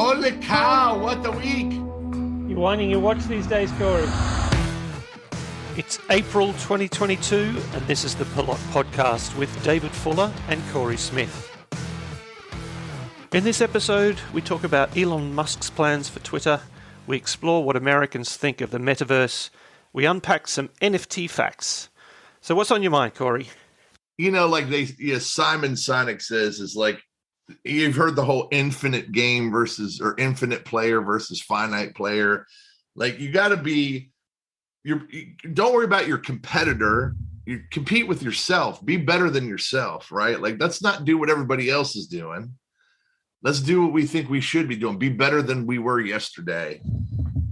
Holy cow, what the week! You're winding your watch these days, Cory. It's April 2022, and this is the Pilote Podcast with David Fuller and Cory Smith. In this episode, we talk about Elon Musk's plans for Twitter, we explore what Americans think of the Metaverse, we unpack some NFT facts. So what's on your mind, Cory? You know, like Simon Sinek says, is like, you've heard the whole infinite game versus, or infinite player versus finite player. Like, you got to be, don't worry about your competitor. You compete with yourself. Be better than yourself, right? Like, let's not do what everybody else is doing. Let's do what we think we should be doing. Be better than we were yesterday,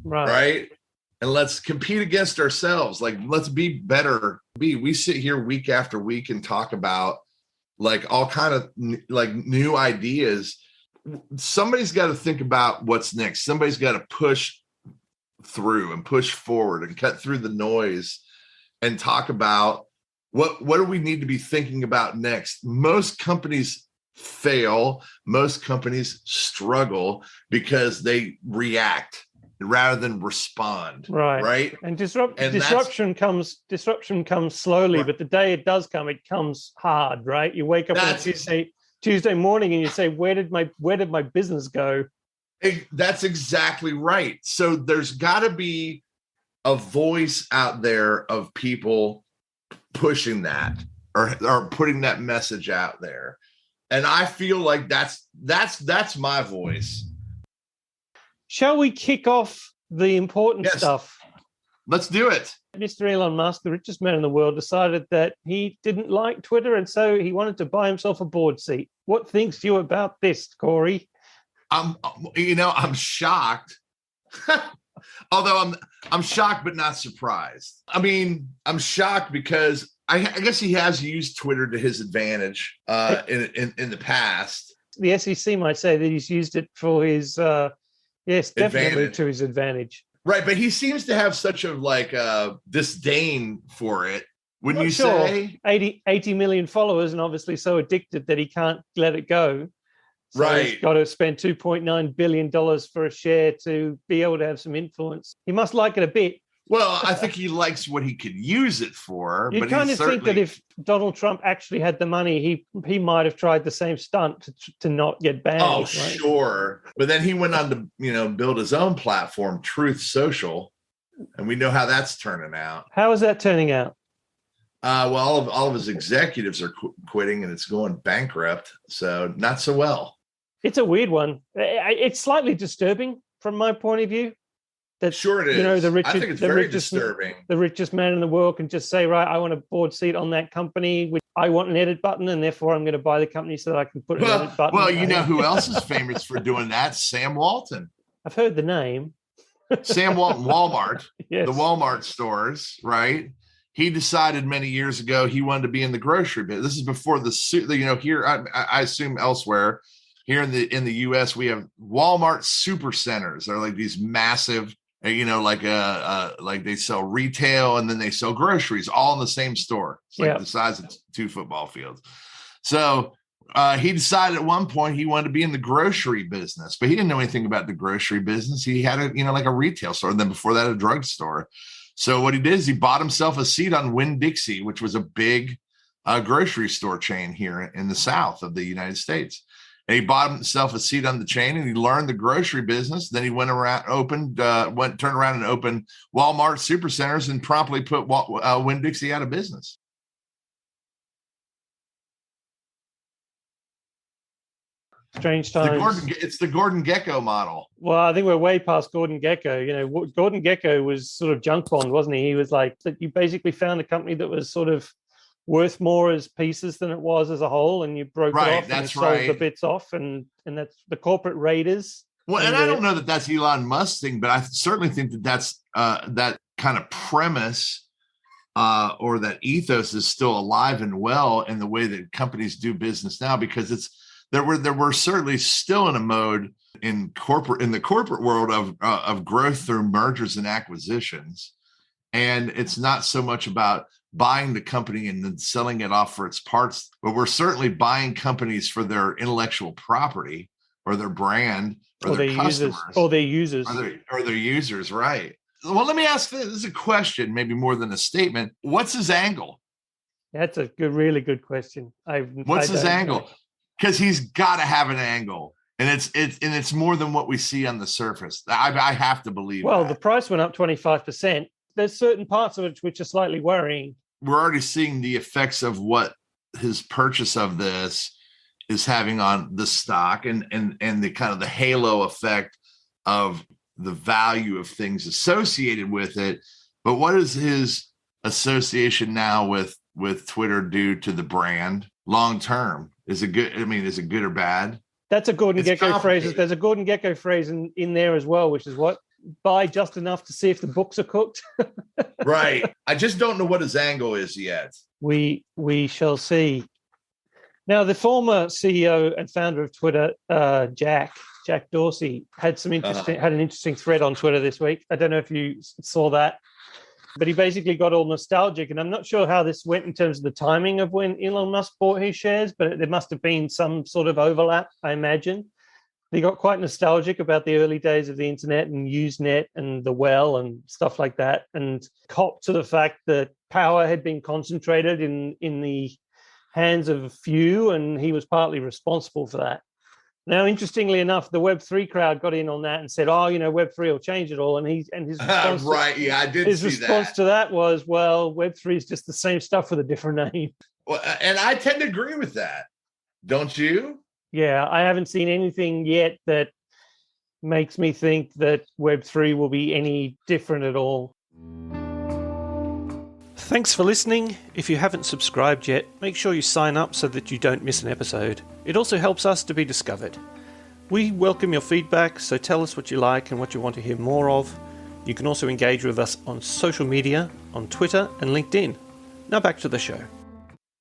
right? And let's compete against ourselves. Like, let's be better. We sit here week after week and talk about like all kind of like new ideas. Somebody's got to think about what's next. Somebody's got to push through and push forward and cut through the noise and talk about what do we need to be thinking about next. Most companies fail. Most companies struggle because they react rather than respond. Right. And disruption comes slowly, right. But the day it does come, it comes hard, right? You wake up on Tuesday morning and you say, where did my business go? That's exactly right. So there's got to be a voice out there of people pushing that or putting that message out there. And I feel like that's my voice. Shall we kick off the important stuff? Let's do it. Mr. Elon Musk, the richest man in the world, decided that he didn't like Twitter, and so he wanted to buy himself a board seat. What thinks you about this, Cory? I'm shocked. Although I'm shocked but not surprised. I mean, I'm shocked because I guess he has used Twitter to his advantage in the past. The SEC might say that he's used it for his yes, definitely advantage. To his advantage. Right, but he seems to have such a disdain for it. Wouldn't you say? 80 million followers, and obviously so addicted that he can't let it go. So right. He's got to spend $2.9 billion for a share to be able to have some influence. He must like it a bit. Well, I think he likes what he could use it for. You kind of think that if Donald Trump actually had the money, he might have tried the same stunt to not get banned. Oh, right? Sure. But then he went on to, build his own platform, Truth Social, and we know how that's turning out. How is that turning out? Well, all of his executives are quitting, and it's going bankrupt. So not so well. It's a weird one. It's slightly disturbing from my point of view. That, sure it is. I think it's very disturbing. The richest man in the world can just say, right, I want a board seat on that company. I want an edit button, and therefore I'm going to buy the company so that I can put an edit button. Well, you know who else is famous for doing that? Sam Walton. I've heard the name. Sam Walton, Walmart. Yes. The Walmart stores, right? He decided many years ago he wanted to be in the grocery business. This is before the suit. Here I assume elsewhere. Here in the U.S., we have Walmart super centers. They're like these massive, like they sell retail and then they sell groceries all in the same store. It's like the size of 2 football fields. So he decided at one point he wanted to be in the grocery business, but he didn't know anything about the grocery business. He had like a retail store, and then before that, a drugstore. So what he did is he bought himself a seat on Winn-Dixie, which was a big grocery store chain here in the South of the United States. And he bought himself a seat on the chain, and he learned the grocery business. Then he turned around and opened Walmart supercenters and promptly put Winn-Dixie out of business. Strange times. It's the Gordon Gekko model. Well, I think we're way past Gordon Gekko. Gordon Gekko was sort of junk bond, wasn't he? He was like that. You basically found a company that was sort of worth more as pieces than it was as a whole, and you broke it off and sold the bits off, and that's the corporate raiders. Well, and I don't know that that's Elon Musk's thing, but I certainly think that that's that kind of premise or that ethos is still alive and well in the way that companies do business now, because we're certainly still in a mode in the corporate world of growth through mergers and acquisitions. And it's not so much about buying the company and then selling it off for its parts, but we're certainly buying companies for their intellectual property or their brand or their customers, or their users, or their users, right? Well, let me ask this. This is a question, maybe more than a statement. What's his angle? That's a really good question. What's his angle? Because he's got to have an angle, and it's more than what we see on the surface. I have to believe. Well, that. The price went up 25%. There's certain parts of it which are slightly worrying. We're already seeing the effects of what his purchase of this is having on the stock, and the kind of the halo effect of the value of things associated with it. But what does his association now with Twitter do to the brand long term? Is it good? I mean, is it good or bad? That's a Gordon Gekko phrase. There's a Gordon Gekko phrase in there as well, which is what? Buy just enough to see if the books are cooked. Right. I just don't know what his angle is yet. We shall see. Now, the former CEO and founder of Twitter, Jack Dorsey, had an interesting thread on Twitter this week. I don't know if you saw that, but he basically got all nostalgic, and I'm not sure how this went in terms of the timing of when Elon Musk bought his shares, but there must have been some sort of overlap, I imagine. He got quite nostalgic about the early days of the internet and Usenet and the well and stuff like that, and copped to the fact that power had been concentrated in the hands of a few, and he was partly responsible for that. Now, interestingly enough, the Web3 crowd got in on that and said, Web3 will change it all. And his response right, yeah, I did his see response to that was, well, Web3 is just the same stuff with a different name. Well, and I tend to agree with that. Don't you? Yeah, I haven't seen anything yet that makes me think that Web3 will be any different at all. Thanks for listening. If you haven't subscribed yet, make sure you sign up so that you don't miss an episode. It also helps us to be discovered. We welcome your feedback, so tell us what you like and what you want to hear more of. You can also engage with us on social media, on Twitter and LinkedIn. Now back to the show.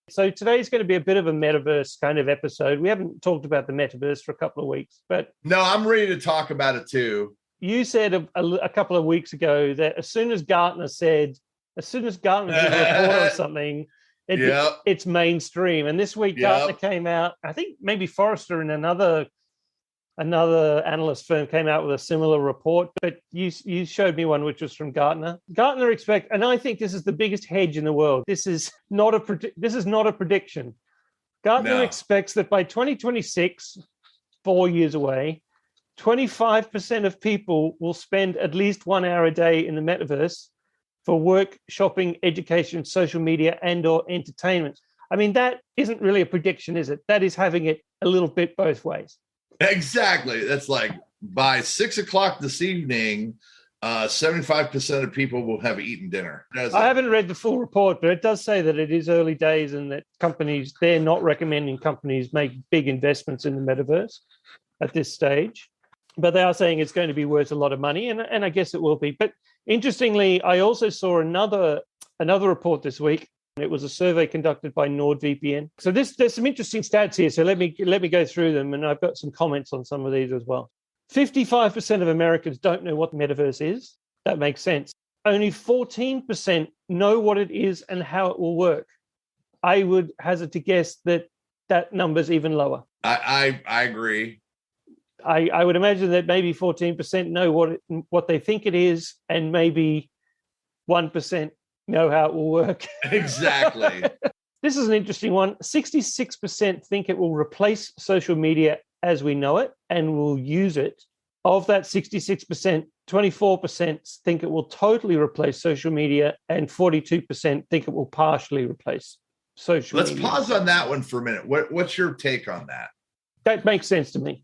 So today's going to be a bit of a Metaverse kind of episode. We haven't talked about the Metaverse for a couple of weeks, but... No, I'm ready to talk about it too. You said a couple of weeks ago that as soon as Gartner did a report on something, it's mainstream. And this week, Gartner came out, I think maybe Forrester and another analyst firm came out with a similar report, but you showed me one which was from Gartner. Gartner expect, and I think this is the biggest hedge in the world. This is not a prediction. Gartner expects that by 2026, 4 years away, 25% of people will spend at least 1 hour a day in the metaverse for work, shopping, education, social media, and/or entertainment. I mean, that isn't really a prediction, is it? That is having it a little bit both ways. Exactly. That's like by 6 o'clock this evening, 75% of people will have eaten dinner. I haven't read the full report, but it does say that it is early days and that they're not recommending companies make big investments in the metaverse at this stage. But they are saying it's going to be worth a lot of money, and I guess it will be. But interestingly, I also saw another report this week. It was a survey conducted by NordVPN. So there's some interesting stats here. So let me go through them, and I've got some comments on some of these as well. 55% of Americans don't know what Metaverse is. That makes sense. Only 14% know what it is and how it will work. I would hazard to guess that number's even lower. I agree. I would imagine that maybe 14% know what they think it is, and maybe 1% know how it will work. Exactly. This is an interesting one. 66% think it will replace social media as we know it and will use it. Of that 66%, 24% think it will totally replace social media, and 42% think it will partially replace social media. Let's pause on that one for a minute. What's your take on that? That makes sense to me.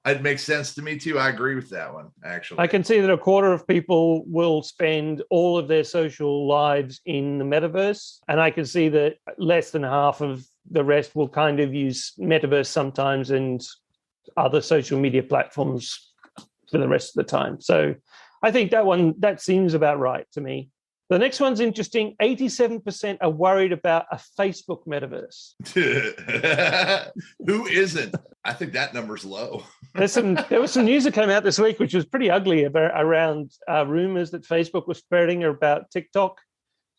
It makes sense to me too. I agree with that one, actually. I can see that a quarter of people will spend all of their social lives in the metaverse, and I can see that less than half of the rest will kind of use metaverse sometimes and other social media platforms for the rest of the time. So I think that seems about right to me. The next one's interesting. 87% are worried about a Facebook metaverse. Who isn't? I think that number's low. There was some news that came out this week, which was pretty ugly around rumors that Facebook was spreading about TikTok,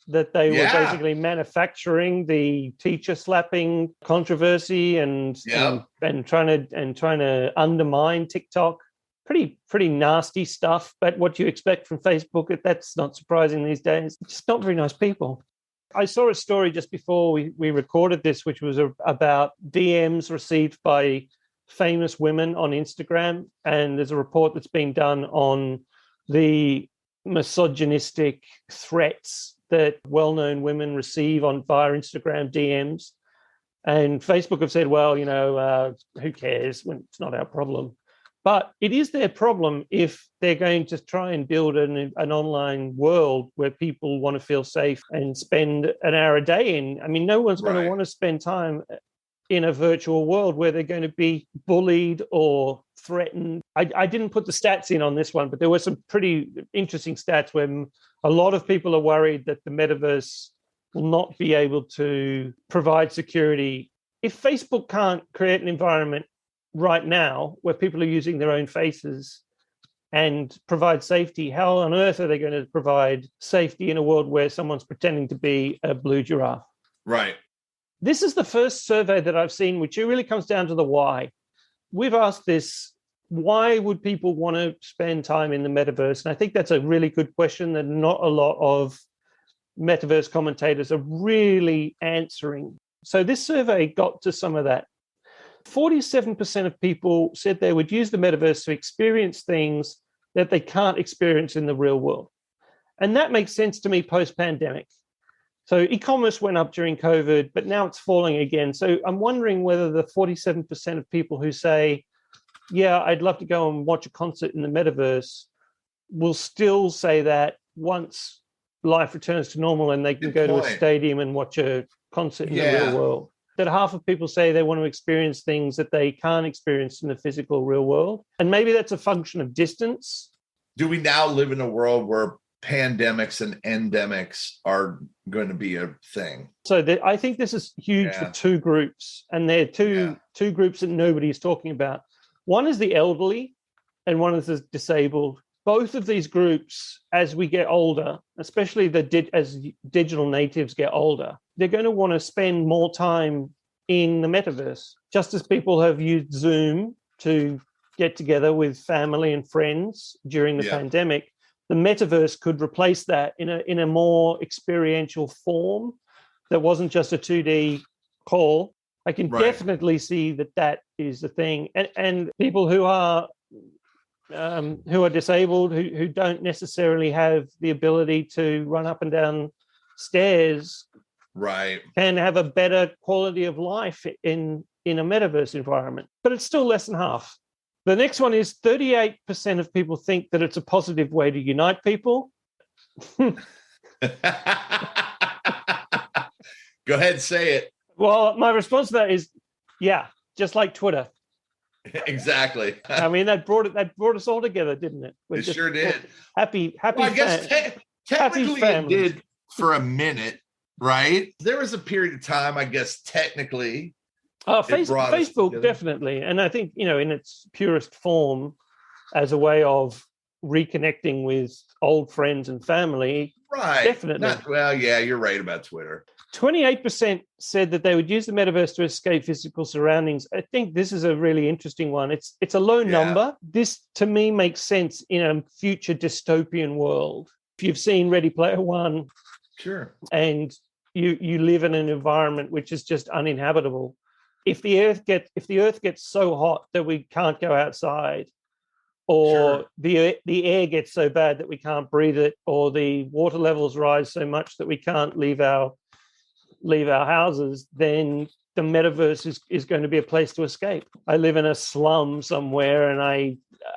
that they were basically manufacturing the teacher slapping controversy and trying to undermine TikTok. pretty nasty stuff. But what you expect from Facebook, that's not surprising these days. It's just not very nice people. I saw a story just before we recorded this, which was about DMs received by famous women on Instagram. And there's a report that's been done on the misogynistic threats that well-known women receive via Instagram DMs. And Facebook have said, well, who cares when it's not our problem. But it is their problem if they're going to try and build an online world where people want to feel safe and spend an hour a day in. I mean, no one's going to want to spend time in a virtual world where they're going to be bullied or threatened. I didn't put the stats in on this one, but there were some pretty interesting stats where a lot of people are worried that the metaverse will not be able to provide security. If Facebook can't create an environment right now where people are using their own faces and provide safety, how on earth are they going to provide safety in a world where someone's pretending to be a blue giraffe? Right. This is the first survey that I've seen, which really comes down to the why. We've asked this, why would people want to spend time in the metaverse? And I think that's a really good question that not a lot of metaverse commentators are really answering. So this survey got to some of that. 47% of people said they would use the metaverse to experience things that they can't experience in the real world. And that makes sense to me post-pandemic. So e-commerce went up during COVID, but now it's falling again. So I'm wondering whether the 47% of people who say, yeah, I'd love to go and watch a concert in the metaverse, will still say that once life returns to normal and they can go to a stadium and watch a concert in the real world. That half of people say they want to experience things that they can't experience in the physical real world. And maybe that's a function of distance. Do we now live in a world where pandemics and endemics are going to be a thing? So I think this is huge for two groups. And they're two groups that nobody is talking about. One is the elderly and one is the disabled. Both of these groups, as we get older, especially as digital natives get older, they're going to want to spend more time in the metaverse. Just as people have used Zoom to get together with family and friends during the pandemic, the metaverse could replace that in a more experiential form that wasn't just a 2D call. I can definitely see that is the thing. And people who are disabled, who don't necessarily have the ability to run up and down stairs, can have a better quality of life in a metaverse environment. But it's still less than half. The next one is 38% of people think that it's a positive way to unite people. Go ahead, say it. Well, my response to that is, just like Twitter. Exactly. I mean, that brought us all together, didn't it? It sure did. Happy. Well, I guess technically it did for a minute, right? There was a period of time, I guess, technically. Facebook definitely, and I think in its purest form, as a way of reconnecting with old friends and family. Right. Definitely. You're right about Twitter. 28% said that they would use the metaverse to escape physical surroundings. I think this is a really interesting one. It's a low number. This, to me, makes sense in a future dystopian world. If you've seen Ready Player One, sure, and you live in an environment which is just uninhabitable. If the earth gets so hot that we can't go outside, or the air gets so bad that we can't breathe it, or the water levels rise so much that we can't leave our houses, then the metaverse is going to be a place to escape. I live in a slum somewhere and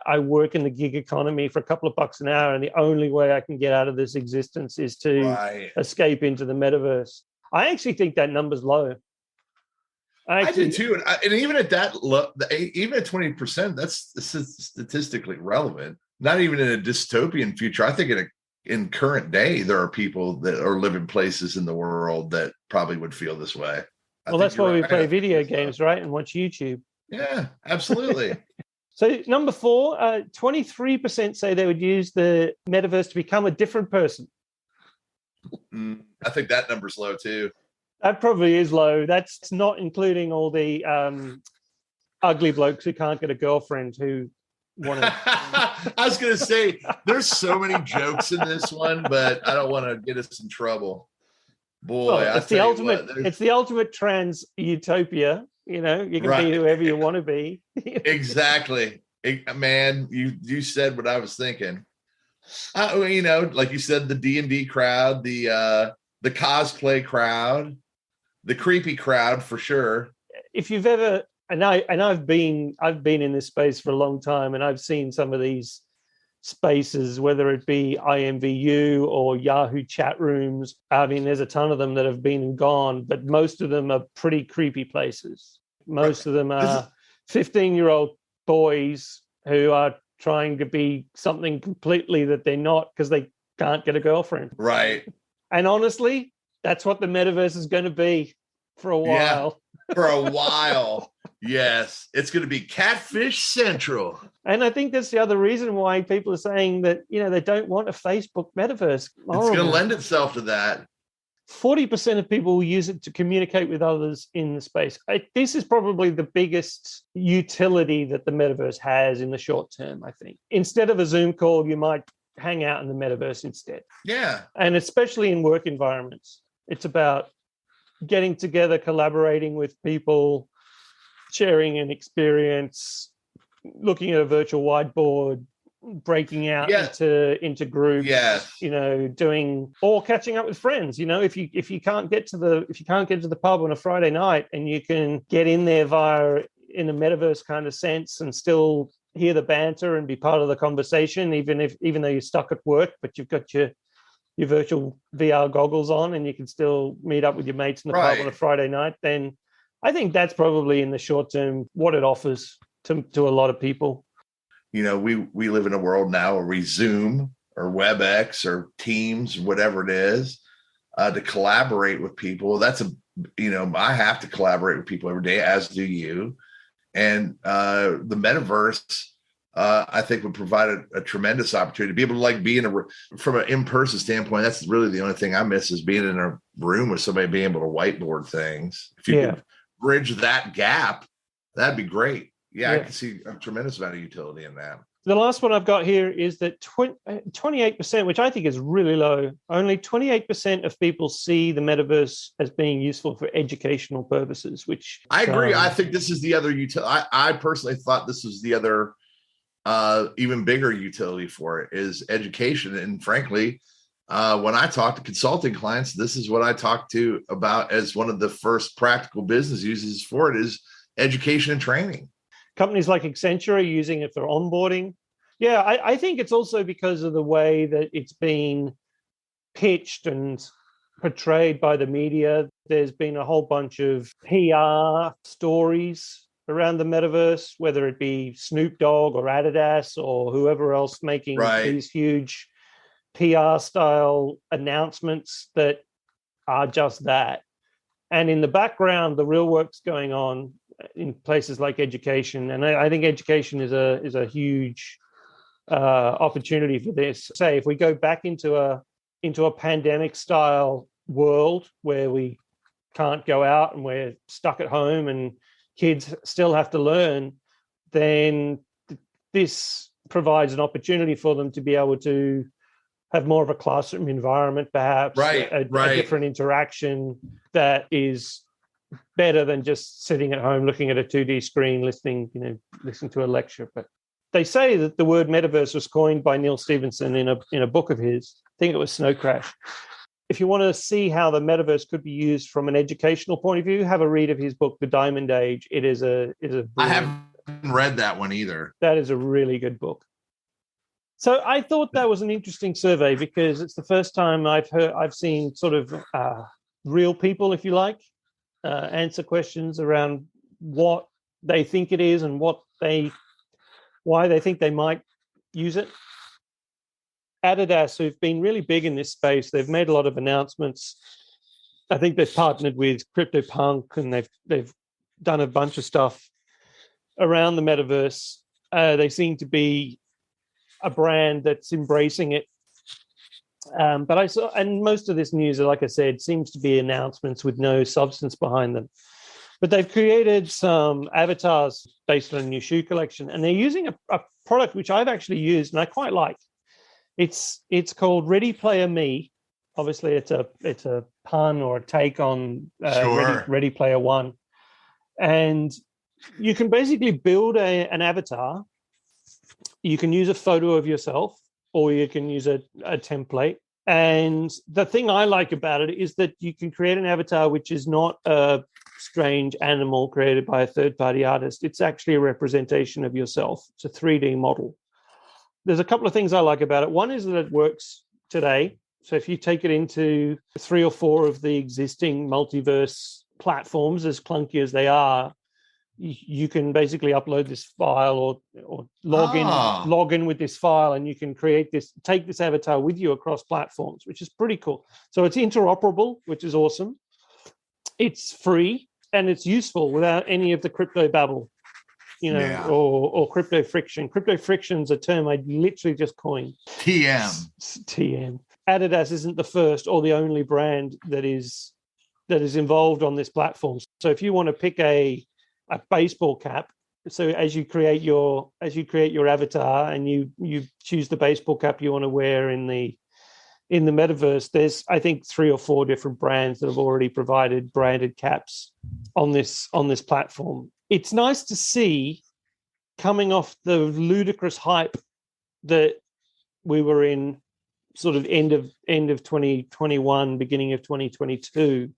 I work in the gig economy for a couple of bucks an hour, and the only way I can get out of this existence is to escape into the metaverse. I actually think that number's low. I do too, and even at that, even at 20%, that's statistically relevant. Not even in a dystopian future. I think in current day, there are people that are living places in the world that probably would feel this way. Well, that's why we play video games, right, and watch YouTube. Yeah, absolutely. So number 4, 23% say they would use the metaverse to become a different person. I think that number's low too. That probably is low. That's not including all the ugly blokes who can't get a girlfriend who want to. I was going to say, there's so many jokes in this one, but I don't want to get us in trouble. Boy, Well, it's the ultimate. It's the ultimate trans utopia. You can be whoever you want to be. Exactly, man. You said what I was thinking. Like you said, the D&D crowd, the cosplay crowd, the creepy crowd for sure. If you've ever, I've been in this space for a long time, and I've seen some of these spaces, whether it be IMVU or Yahoo chat rooms. I mean, there's a ton of them that have been and gone, but most of them are pretty creepy places. Most of them are 15-year-old boys who are trying to be something completely that they're not because they can't get a girlfriend. Right. And honestly, that's what the metaverse is going to be for a while. Yeah, for a while. Yes, it's going to be catfish central. And I think that's the other reason why people are saying that, they don't want a Facebook metaverse. Horrible. It's going to lend itself to that. 40% of people will use it to communicate with others in the space. This is probably the biggest utility that the metaverse has in the short term, I think. Instead of a Zoom call, you might hang out in the metaverse instead. Yeah. And especially in work environments. It's about getting together, collaborating with people, sharing an experience, looking at a virtual whiteboard, breaking out into groups, doing or catching up with friends. If you can't get to the pub on a Friday night and you can get in there in a metaverse kind of sense and still hear the banter and be part of the conversation, even though you're stuck at work, but you've got your virtual VR goggles on and you can still meet up with your mates in the pub on a Friday night, then I think that's probably in the short term what it offers to a lot of people. We live in a world now where we Zoom or WebEx or Teams, whatever it is, to collaborate with people. I have to collaborate with people every day, as do you. And the metaverse, I think, would provide a tremendous opportunity to be able to be from an in-person standpoint. That's really the only thing I miss, is being in a room with somebody, being able to whiteboard things. If you could bridge that gap, that'd be great. I can see a tremendous amount of utility in that. The last one I've got here is that 28%, which I think is really low, only 28% of people see the metaverse as being useful for educational purposes, which... I agree. I think this is the other utility. I personally thought this was the other even bigger utility for it, is education. And frankly, when I talk to consulting clients, this is what I talk to about as one of the first practical business uses for it, is education and training. Companies like Accenture are using it for onboarding. Yeah, I think it's also because of the way that it's been pitched and portrayed by the media. There's been a whole bunch of PR stories around the metaverse, whether it be Snoop Dogg or Adidas or whoever else making these huge PR-style announcements that are just that. And in the background, the real work's going on in places like education, and I think education is a huge opportunity for this. Say, if we go back into a pandemic style world where we can't go out and we're stuck at home and kids still have to learn, then this provides an opportunity for them to be able to have more of a classroom environment, perhaps a different interaction that is better than just sitting at home looking at a 2D screen, listening to a lecture. But they say that the word metaverse was coined by Neal Stephenson in a book of his. I think it was Snow Crash. If you want to see how the metaverse could be used from an educational point of view, have a read of his book, The Diamond Age. It is a I haven't read that one either. That is a really good book. So I thought that was an interesting survey because it's the first time I've seen sort of real people, if you like, answer questions around what they think it is and why they think they might use it. Adidas, who've been really big in this space, they've made a lot of announcements. I think they've partnered with CryptoPunk and they've done a bunch of stuff around the metaverse. They seem to be a brand that's embracing it. But I saw, and most of this news, like I said, seems to be announcements with no substance behind them. But they've created some avatars based on a new shoe collection, and they're using a product which I've actually used and I quite like. It's called Ready Player Me. Obviously, it's a pun or a take on Ready Player One, and you can basically build an avatar. You can use a photo of yourself, or you can use a template. And the thing I like about it is that you can create an avatar which is not a strange animal created by a third-party artist. It's actually a representation of yourself. It's a 3D model. There's a couple of things I like about it. One is that it works today. So if you take it into 3 or 4 of the existing multiverse platforms, as clunky as they are, you can basically upload this file or log in with this file, and you can take this avatar with you across platforms, which is pretty cool. So it's interoperable, which is awesome. It's free and it's useful without any of the crypto babble, or crypto friction. Crypto friction is a term I literally just coined. TM. Adidas isn't the first or the only brand that is involved on this platform. So if you want to pick a baseball cap, so as you create your avatar and you choose the baseball cap you want to wear in the metaverse, there's I think 3 or 4 different brands that have already provided branded caps on this platform. It's nice to see, coming off the ludicrous hype that we were in sort of end of 2021, beginning of 2022,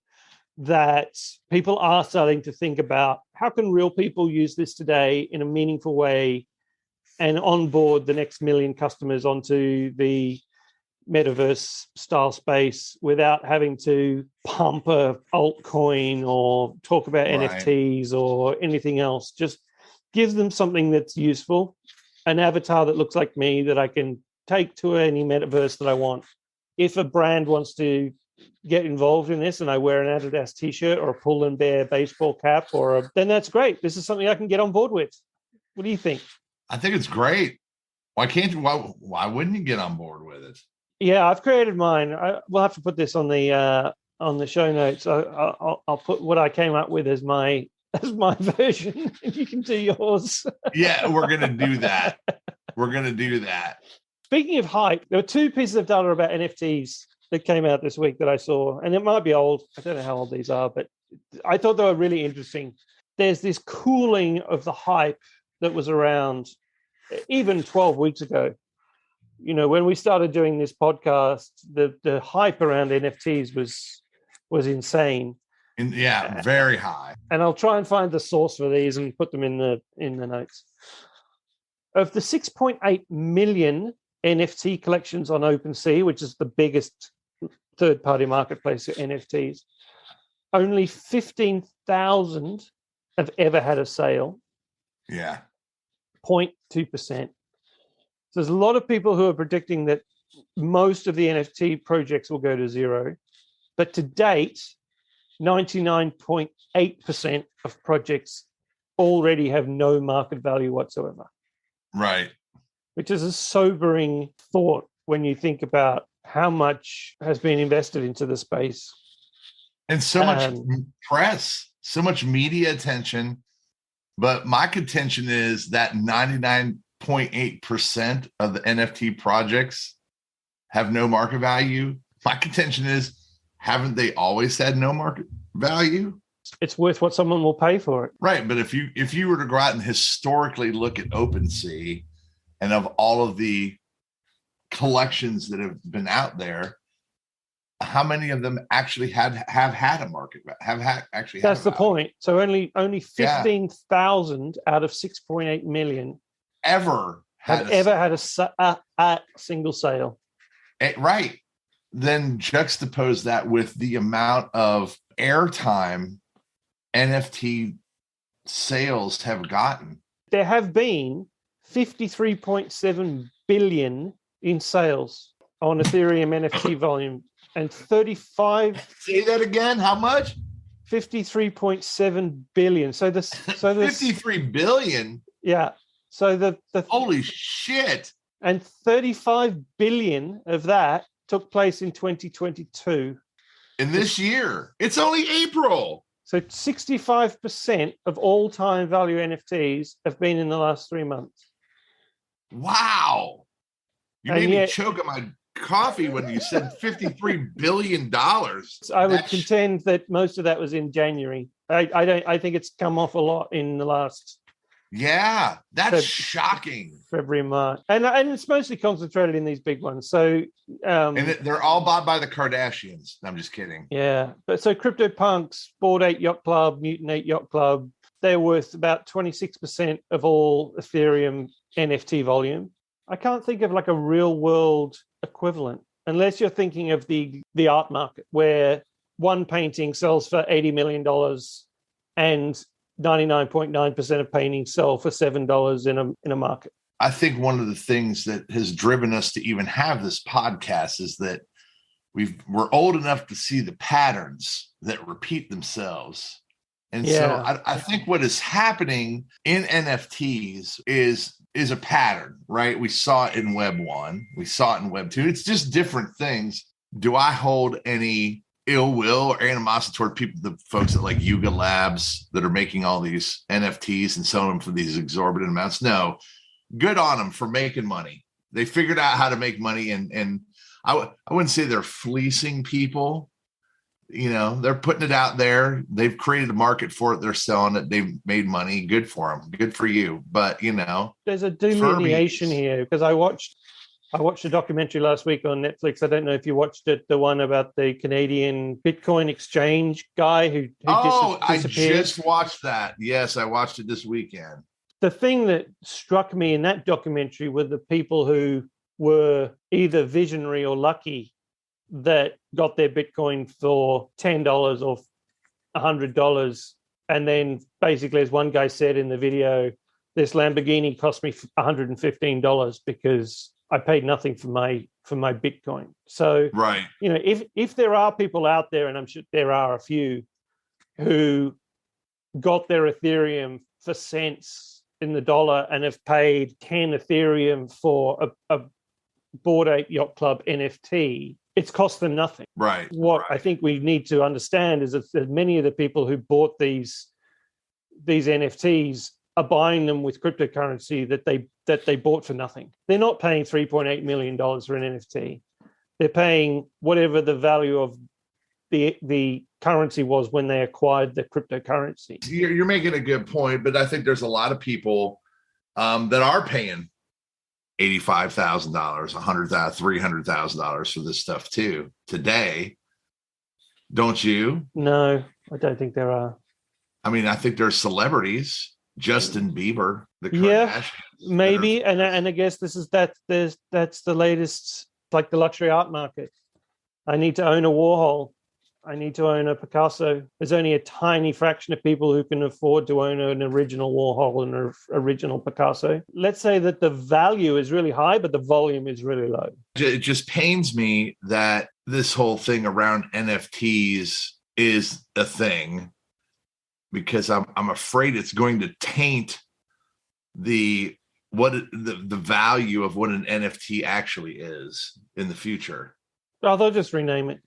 that people are starting to think about how can real people use this today in a meaningful way and onboard the next million customers onto the metaverse style space without having to pump a altcoin or talk about NFTs or anything else. Just give them something that's useful, an avatar that looks like me that I can take to any metaverse that I want. If a brand wants to get involved in this and I wear an Adidas t-shirt or a Pull and Bear baseball cap, then that's great. This is something I can get on board with. What do you think? I think it's great. Why can't you? Why wouldn't you get on board with it? Yeah, I've created mine. We'll have to put this on the show notes. I'll put what I came up with as my version, and you can do yours. Yeah, we're gonna do that. Speaking of hype, there were 2 pieces of data about NFTs that came out this week that I saw, and it might be old. I don't know how old these are, but I thought they were really interesting. There's this cooling of the hype that was around even 12 weeks ago. When we started doing this podcast, the hype around NFTs was insane. Very high. And I'll try and find the source for these and put them in the notes. Of the 6.8 million NFT collections on OpenSea, which is the biggest third-party marketplace for NFTs, only 15,000 have ever had a sale. Yeah. 0.2%. So there's a lot of people who are predicting that most of the NFT projects will go to zero. But to date, 99.8% of projects already have no market value whatsoever. Right. Which is a sobering thought when you think about how much has been invested into the space. And so much press, so much media attention. But my contention is that 99.8% of the NFT projects have no market value. My contention is, haven't they always had no market value? It's worth what someone will pay for it. Right. But if you were to go out and historically look at OpenSea, and of all of the collections that have been out there, how many of them actually have had a market? That's the point. So only 15,000 out of 6.8 million have had a single sale. Right. Then juxtapose that with the amount of airtime NFT sales have gotten. There have been 53.7 billion in sales on Ethereum NFT volume, and 35. Say that again. How much? 53.7 billion. So this 53 billion. Yeah. So the holy shit. And 35 billion of that took place in 2022. In this year. It's only April. So 65% of all time value NFTs have been in the last 3 months. Wow. You And made me yet- choke on my coffee when you said $53 billion. I would contend that most of that was in January. I think it's come off a lot in the last Yeah, that's shocking. February, March. And it's mostly concentrated in these big ones. So And they're all bought by the Kardashians. I'm just kidding. yeah. But so CryptoPunks, Bored Ape Yacht Club, Mutant Ape Yacht Club, they're worth about 26% of all Ethereum NFT volume. I can't think of like a real world equivalent, unless you're thinking of the art market, where one painting sells for $80 million and 99.9% of paintings sell for $7 in a market. I think one of the things that has driven us to even have this podcast is that we're old enough to see the patterns that repeat themselves. And so I think what is happening in NFTs is a pattern, right? We saw it in Web 1. We saw it in Web 2. It's just different things. Do I hold any ill will or animosity toward the folks at like Yuga Labs that are making all these NFTs and selling them for these exorbitant amounts? No, good on them for making money. They figured out how to make money, and I wouldn't say they're fleecing people. You know, they're putting it out there. They've created a market for it. They're selling it. They've made money. Good for them. Good for you. But you know, there's a delineation here, because I watched a documentary last week on Netflix. I don't know if you watched it, the one about the Canadian Bitcoin exchange guy who disappeared. I just watched that. Yes, I watched it this weekend. The thing that struck me in that documentary were the people who were either visionary or lucky that got their Bitcoin for $10 or $100. And then basically, as one guy said in the video, this Lamborghini cost me $115 because I paid nothing for my Bitcoin. So, right, you know, if there are people out there, and I'm sure there are a few, who got their Ethereum for cents in the dollar and have paid 10 Ethereum for a Bored Ape Yacht Club NFT, it's cost them nothing. Right. What I think we need to understand is that many of the people who bought these NFTs are buying them with cryptocurrency that they bought for nothing. They're not paying $3.8 million for an NFT. They're paying whatever the value of the currency was when they acquired the cryptocurrency. You're making a good point, but I think there's a lot of people that are paying $85,000, $100,000, $300,000 for this stuff too today. Don't you? No, I don't think there are. I mean, I think there's celebrities. Justin Bieber, the Kardashians. Maybe, and I guess that's the latest, like the luxury art market. I need to own a Warhol. I need to own a Picasso. There's only a tiny fraction of people who can afford to own an original Warhol and an original Picasso. Let's say that the value is really high, but the volume is really low. It just pains me that this whole thing around NFTs is a thing, because I'm afraid it's going to taint the value of what an NFT actually is in the future. Oh, they'll just rename it.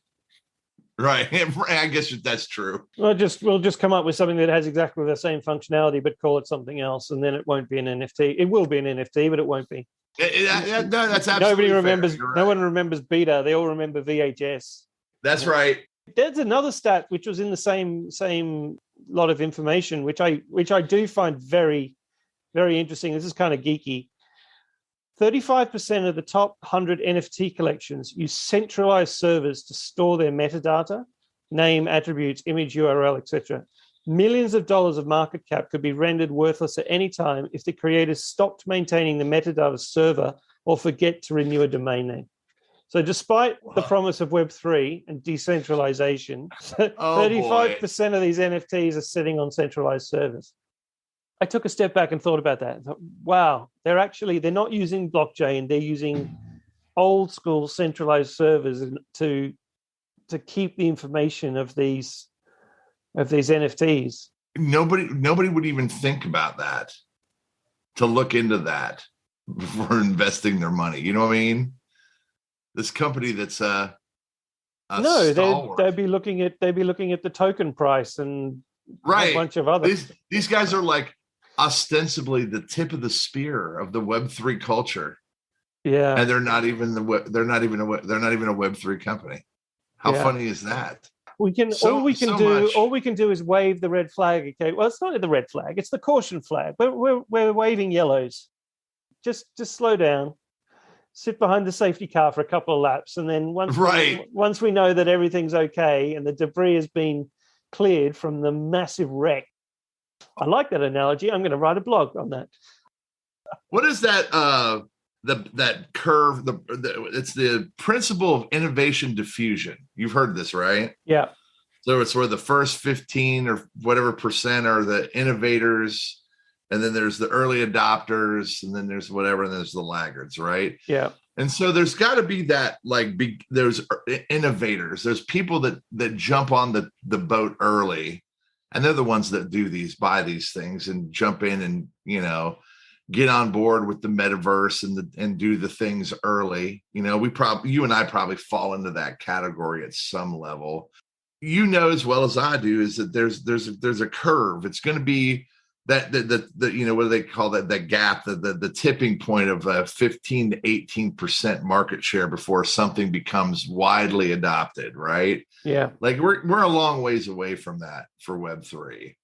Right. I guess that's true. We'll just come up with something that has exactly the same functionality, but call it something else, and then it won't be an NFT. It will be an NFT, but it won't be. No, that's absolutely nobody fair. remembers. Right. No one remembers beta. They all remember VHS. That's right. There's another stat which was in the same lot of information, which I do find very, very interesting. This is kind of geeky. 35% of the top 100 NFT collections use centralized servers to store their metadata, name, attributes, image, URL, etc. Millions of dollars of market cap could be rendered worthless at any time if the creators stopped maintaining the metadata server or forget to renew a domain name. So despite the promise of Web3 and decentralization, 35% of these NFTs are sitting on centralized servers. I took a step back and thought about that. I thought, wow, they're not using blockchain. They're using old school centralized servers to keep the information of these NFTs. Nobody would even think about that, to look into that before investing their money. You know what I mean? This company that's they'd be looking at the token price and right. a bunch of other. These guys are like ostensibly the tip of the spear of the Web3 culture. Yeah, and they're not even a Web3 company. How funny is that? All we can do is wave the red flag. Okay, well, it's not the red flag; it's the caution flag. We're waving yellows. Just slow down, sit behind the safety car for a couple of laps, and then once we know that everything's okay and the debris has been cleared from the massive wreck. I like that analogy. I'm going to write a blog on that. What is that? That curve. It's the principle of innovation diffusion. You've heard this, right? Yeah. So it's where the first 15 or whatever percent are the innovators, and then there's the early adopters, and then there's whatever, and there's the laggards, right? Yeah. And so there's got to be that, like, there's innovators. There's people that jump on the boat early, and they're the ones that buy these things and jump in and, get on board with the metaverse and do the things early. You and I probably fall into that category at some level. As well as I do, is that there's a curve. It's going to be that the what do they call that gap, the tipping point of 15 to 18% market share before something becomes widely adopted, right? Yeah. Like we're a long ways away from that for Web3.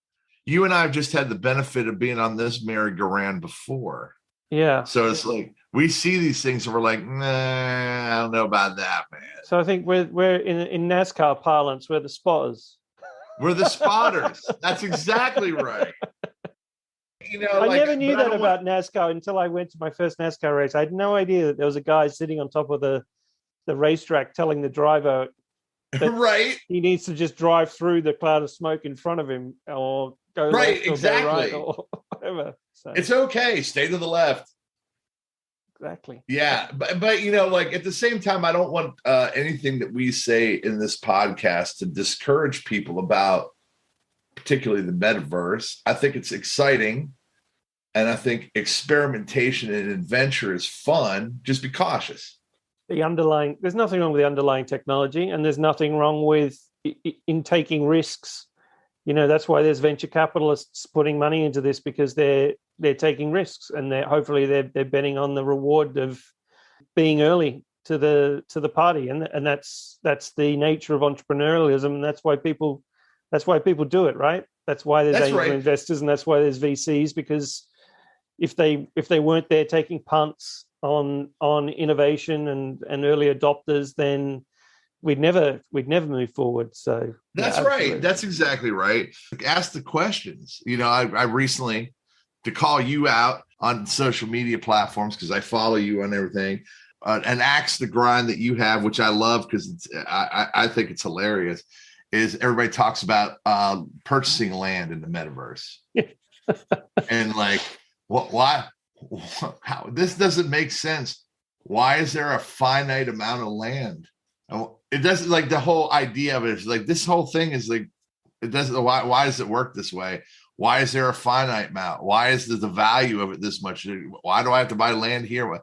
You and I have just had the benefit of being on this merry-go-round before. Yeah. So it's like we see these things and we're like, nah, I don't know about that, man. So I think we're in NASCAR parlance, we're the spotters. We're the spotters. That's exactly right. I never knew that about NASCAR until I went to my first NASCAR race. I had no idea that there was a guy sitting on top of the racetrack telling the driver that right, he needs to just drive through the cloud of smoke in front of him or go right, left or exactly, go right or whatever. So, it's okay. Stay to the left. Exactly. Yeah, but like at the same time, I don't want anything that we say in this podcast to discourage people about, particularly the metaverse. I think it's exciting, and I think experimentation and adventure is fun. Just be cautious. There's nothing wrong with the underlying technology, and there's nothing wrong with in taking risks. That's why there's venture capitalists putting money into this, because they're taking risks, and hopefully they're betting on the reward of being early to the party, and that's the nature of entrepreneurialism, and that's why people do it, right? That's why there's angel investors, and that's why there's VCs, because if they weren't there taking punts on innovation and early adopters, then we'd never move forward. So that's right. Absolutely. That's exactly right. Ask the questions. I recently, to call you out on social media platforms, because I follow you on everything, and axe the grind that you have, which I love because I think it's hilarious, is everybody talks about purchasing land in the metaverse. And like, why? How this doesn't make sense. Why is there a finite amount of land? It doesn't, like, the whole idea of it is like, this whole thing is like, it doesn't, why does it work this way? Why is there a finite amount? Why is the value of it this much? Why do I have to buy land here?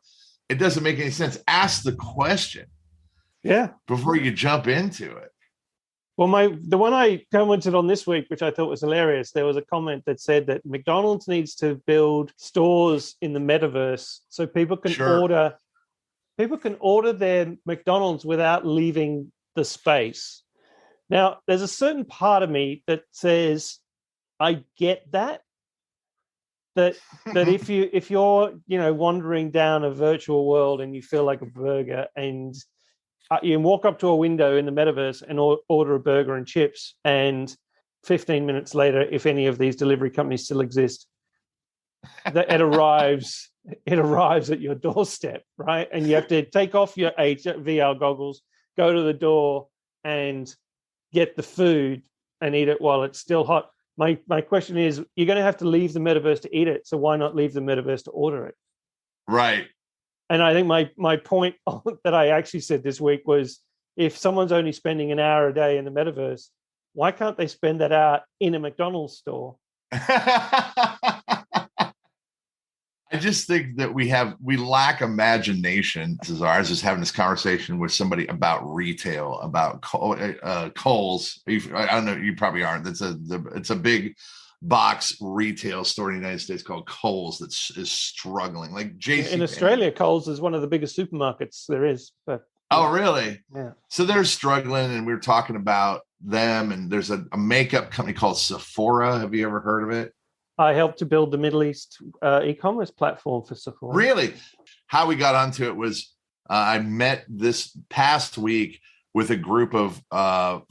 It doesn't make any sense. Ask the question. Yeah. Before you jump into it. Well, the one I commented on this week, which I thought was hilarious, there was a comment that said that McDonald's needs to build stores in the metaverse so people can order their McDonald's without leaving the space. Now, there's a certain part of me that says, I get that if you're wandering down a virtual world and you feel like a burger, and you can walk up to a window in the metaverse and order a burger and chips, and 15 minutes later, if any of these delivery companies still exist, it arrives at your doorstep, right? And you have to take off your VR goggles, go to the door and get the food and eat it while it's still hot. My question is, you're going to have to leave the metaverse to eat it, so why not leave the metaverse to order it? Right. And I think my point that I actually said this week was, if someone's only spending an hour a day in the metaverse, why can't they spend that hour in a McDonald's store? I just think that we lack imagination. I was just having this conversation with somebody about retail, about Kohl's. I don't know, you probably aren't. It's a big box retail store in the United States called Kohl's that is struggling. Like JC in Australia, Kohl's is one of the biggest supermarkets there is. But oh, really? Yeah. So they're struggling, and we were talking about them. And there's a makeup company called Sephora. Have you ever heard of it? I helped to build the Middle East e-commerce platform for Sephora. Really? How we got onto it was I met this past week with a group of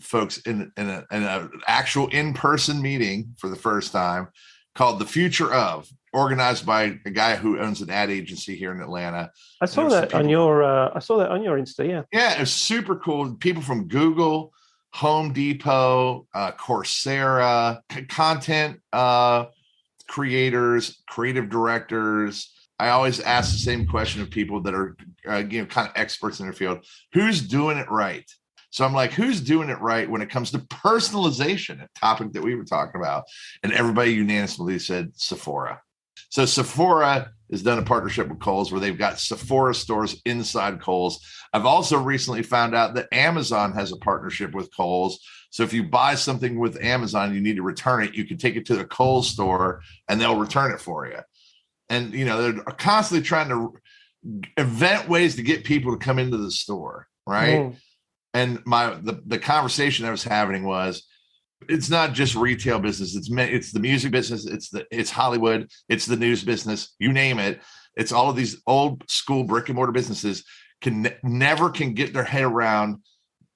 folks in an actual in-person meeting for the first time called The Future Of, organized by a guy who owns an ad agency here in Atlanta. I saw that on your Insta, yeah. Yeah, it was super cool. People from Google, Home Depot, Coursera, content creators, creative directors. I always ask the same question of people that are kind of experts in their field. Who's doing it right? So I'm like, who's doing it right when it comes to personalization, a topic that we were talking about? And everybody unanimously said Sephora. So Sephora has done a partnership with Kohl's where they've got Sephora stores inside Kohl's. I've also recently found out that Amazon has a partnership with Kohl's. So if you buy something with Amazon, you need to return it. You can take it to the Kohl's store and they'll return it for you. And, they're constantly trying to invent ways to get people to come into the store, right? And the conversation I was having was, it's not just retail business. It's the music business. It's Hollywood. It's the news business. You name it. It's all of these old school brick and mortar businesses never can get their head around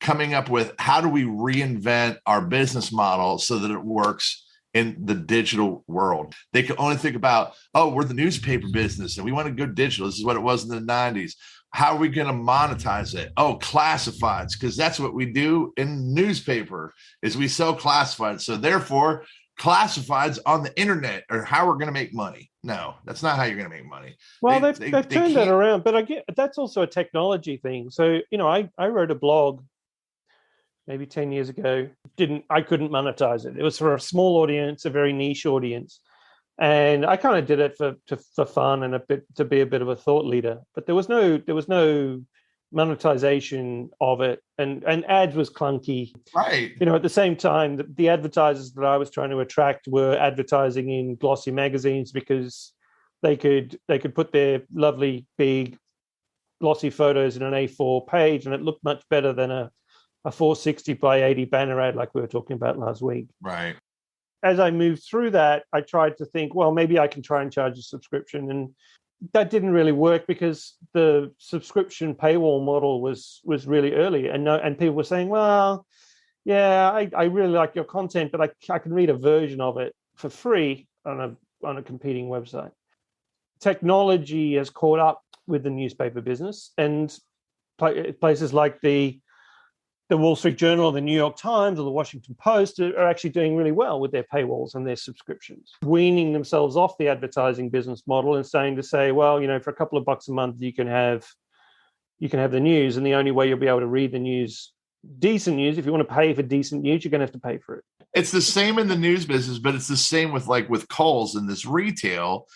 coming up with how do we reinvent our business model so that it works in the digital world. They can only think about, we're the newspaper business and we want to go digital. This is what it was in the 90s. How are we going to monetize it? Classifieds, because that's what we do in newspaper is we sell classifieds. So therefore, classifieds on the internet are how we're going to make money. No, that's not how you're going to make money. Well, they've turned that around, but I get that's also a technology thing. So, I wrote a blog maybe 10 years ago. I couldn't monetize it. It was for a small audience, a very niche audience. And I kind of did it for fun and to be a bit of a thought leader. But there was no monetization of it, and ads was clunky. Right. At the same time, the advertisers that I was trying to attract were advertising in glossy magazines because they could put their lovely big glossy photos in an A4 page, and it looked much better than a 460 by 80 banner ad like we were talking about last week. Right. As I moved through that, I tried to think, well, maybe I can try and charge a subscription. And that didn't really work because the subscription paywall model was really early. And people were saying, well, yeah, I really like your content, but I can read a version of it for free on a competing website. Technology has caught up with the newspaper business, and places like the Wall Street Journal, the New York Times, or the Washington Post are actually doing really well with their paywalls and their subscriptions, weaning themselves off the advertising business model and saying, well, for a couple of bucks a month, you can have the news, and the only way you'll be able to read the news, decent news, if you want to pay for decent news, you're going to have to pay for it. It's the same in the news business, but it's the same with Kohl's and this retail.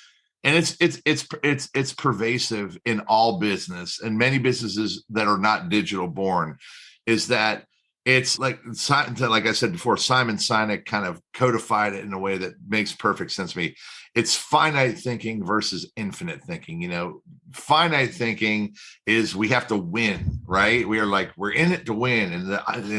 And it's pervasive in all business and many businesses that are not digital born. Is that it's like I said before, Simon Sinek kind of codified it in a way that makes perfect sense to me. It's finite thinking versus infinite thinking. Finite thinking is we have to win, right? We're in it to win. And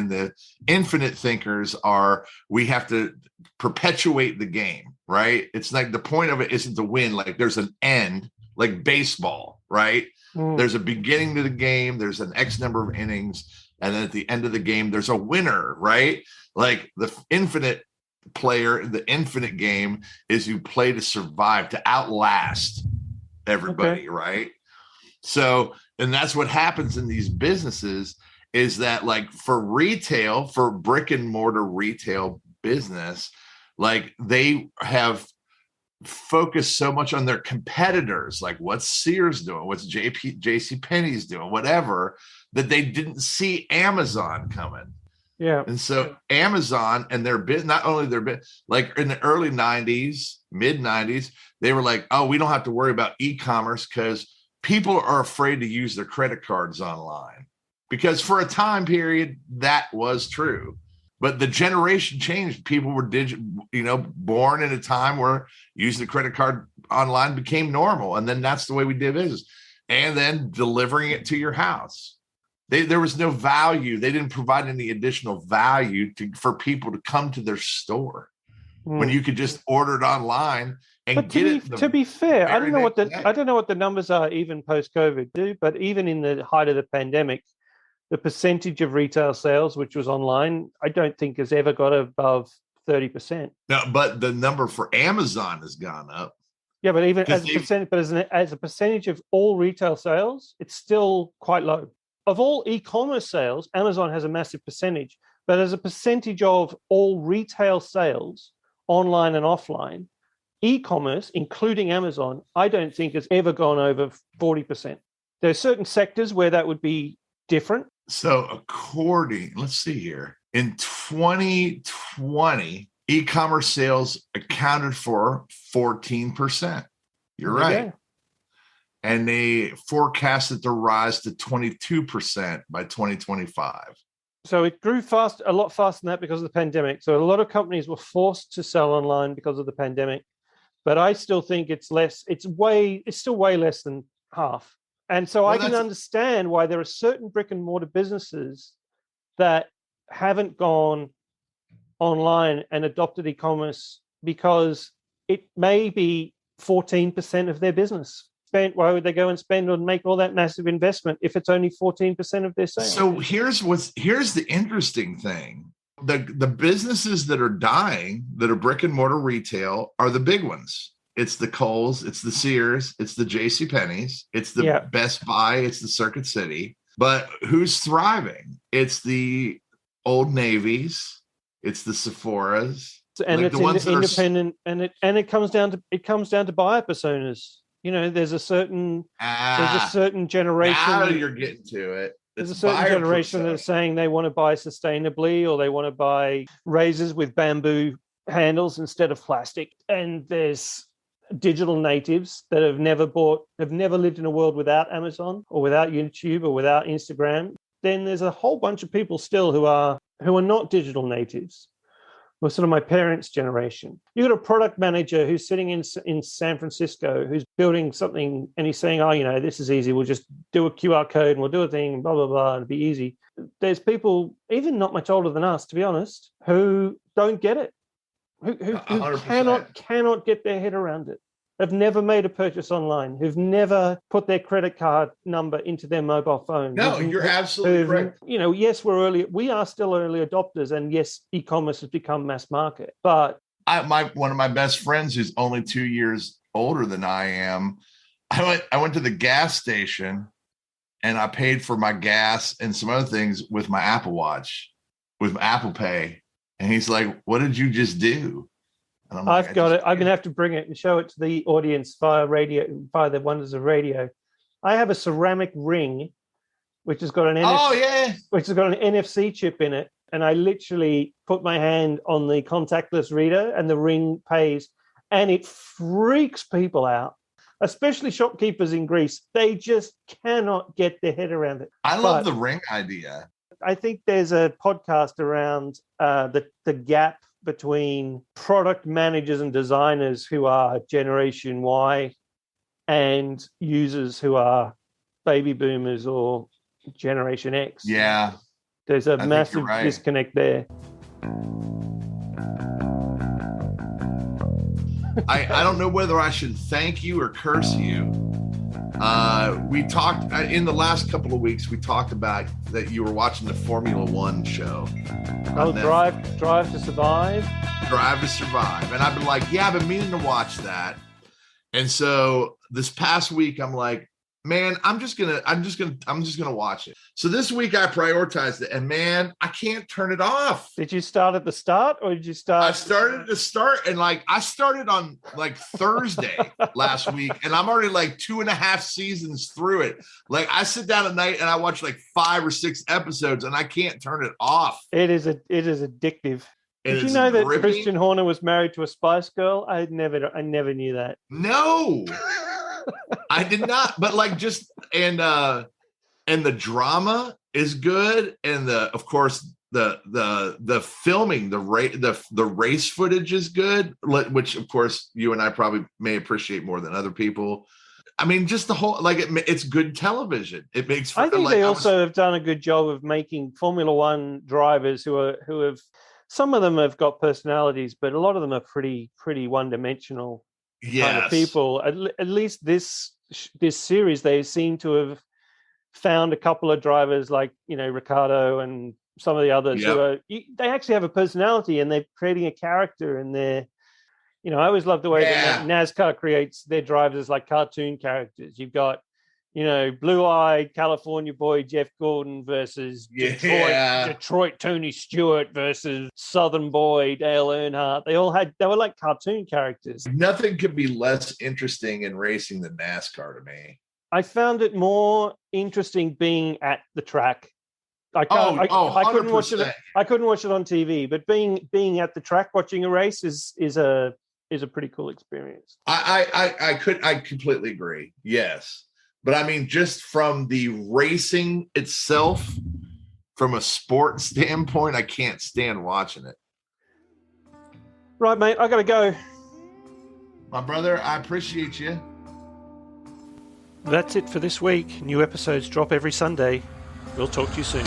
the infinite thinkers are, we have to perpetuate the game, right? It's like the point of it isn't to win. Like there's an end, like baseball, right? There's a beginning to the game. There's an X number of innings. And then at the end of the game, there's a winner, right? Like the infinite player, the infinite game is you play to survive, to outlast everybody, right? So, and that's what happens in these businesses is that like for retail, for brick and mortar retail business, like they have focused so much on their competitors, like what's Sears doing, what's JCPenney's doing, whatever, that they didn't see Amazon coming. Yeah. And so Amazon and their bit, not only their bit, like in the early 90s, mid 90s, they were like, oh, we don't have to worry about e-commerce because people are afraid to use their credit cards online. Because for a time period, that was true. But the generation changed. People were born in a time where using the credit card online became normal. And then that's the way we did business. And then delivering it to your house. There was no value. They didn't provide any additional value for people to come to their store when you could just order it online and get it. To be fair, I don't know what the numbers are even post-COVID, but even in the height of the pandemic, the percentage of retail sales which was online, I don't think has ever got above 30%. No, but the number for Amazon has gone up. Yeah, but even as a percentage, as a percentage of all retail sales, it's still quite low. Of all e-commerce sales, Amazon has a massive percentage, but as a percentage of all retail sales, online and offline, e-commerce, including Amazon, I don't think has ever gone over 40%. There are certain sectors where that would be different. So let's see here. In 2020, e-commerce sales accounted for 14%. You're right. Yeah. And they forecast it to rise to 22% by 2025. So it grew a lot faster than that because of the pandemic. So a lot of companies were forced to sell online because of the pandemic. But I still think it's less. It's still way less than half. And so I can understand why there are certain brick and mortar businesses that haven't gone online and adopted e-commerce because it may be 14% of their business. Why would they go and spend or make all that massive investment if it's only 14% of their sales? So here's the interesting thing. The businesses that are dying, that are brick and mortar retail, are the big ones. It's the Kohl's, it's the Sears, it's the JCPenney's, it's the Best Buy, it's the Circuit City. But who's thriving? It's the Old Navy's, it's the Sephora's, and like it's independent, and it comes down to buyer personas. You know, there's a certain generation. Now you're getting to it. There's a certain generation that are saying they want to buy sustainably, or they want to buy razors with bamboo handles instead of plastic. And there's digital natives that have never lived in a world without Amazon or without YouTube or without Instagram. Then there's a whole bunch of people still who are not digital natives. Well, sort of my parents' generation. You got a product manager who's sitting in San Francisco, who's building something, and he's saying, "Oh, this is easy. We'll just do a QR code and we'll do a thing, blah blah blah, and it'll be easy." There's people, even not much older than us, to be honest, who don't get it, who cannot get their head around it. Have never made a purchase online, who've never put their credit card number into their mobile phone. No, you're absolutely correct. Yes, we are still early adopters, and yes, e-commerce has become mass market. But one of my best friends, who's only 2 years older than I am, I went to the gas station and I paid for my gas and some other things with my Apple Watch, with Apple Pay. And he's like, "What did you just do?" I've got it. I'm going to have to bring it and show it to the audience via the wonders of radio. I have a ceramic ring, which has got an NFC chip in it, and I literally put my hand on the contactless reader, and the ring pays, and it freaks people out, especially shopkeepers in Greece. They just cannot get their head around it. I love the ring idea. I think there's a podcast around the gap between product managers and designers who are Generation Y and users who are baby boomers or Generation X. Yeah. There's a massive disconnect there. I don't know whether I should thank you or curse you. We talked in the last couple of weeks. We talked about that you were watching the Formula One show. Drive to Survive. Drive to Survive, and I've been like, I've been meaning to watch that. And so this past week, I'm like, man, I'm just gonna watch it. So this week I prioritized it, and man, I can't turn it off. Did you start at the start, or did you start? I started to start, and I started on Thursday last week, and I'm already 2.5 seasons through it. I sit down at night and I watch 5 or 6 episodes, and I can't turn it off. It is addictive. Did you know that Christian Horner was married to a Spice Girl? I never knew that. No. I did not, but and the drama is good, and of course the filming, the race footage is good, which of course you and I probably may appreciate more than other people. I mean, just the whole it's good television. It makes. I think they also have done a good job of making Formula One drivers who have. Some of them have got personalities, but a lot of them are pretty one-dimensional kind of people. At least this series, they seem to have found a couple of drivers like Ricardo and some of the others who they actually have a personality, and they're creating a character, and they're I always love the way that NASCAR creates their drivers as cartoon characters. You've got blue-eyed California boy Jeff Gordon versus Detroit Tony Stewart versus Southern boy Dale Earnhardt. They were like cartoon characters. Nothing could be less interesting in racing than NASCAR to me. I found it more interesting being at the track. I couldn't watch it. I couldn't watch it on TV, but being at the track watching a race is a pretty cool experience. I completely agree. Yes. But I mean, just from the racing itself, from a sport standpoint, I can't stand watching it. Right, mate, I got to go. My brother, I appreciate you. That's it for this week. New episodes drop every Sunday. We'll talk to you soon.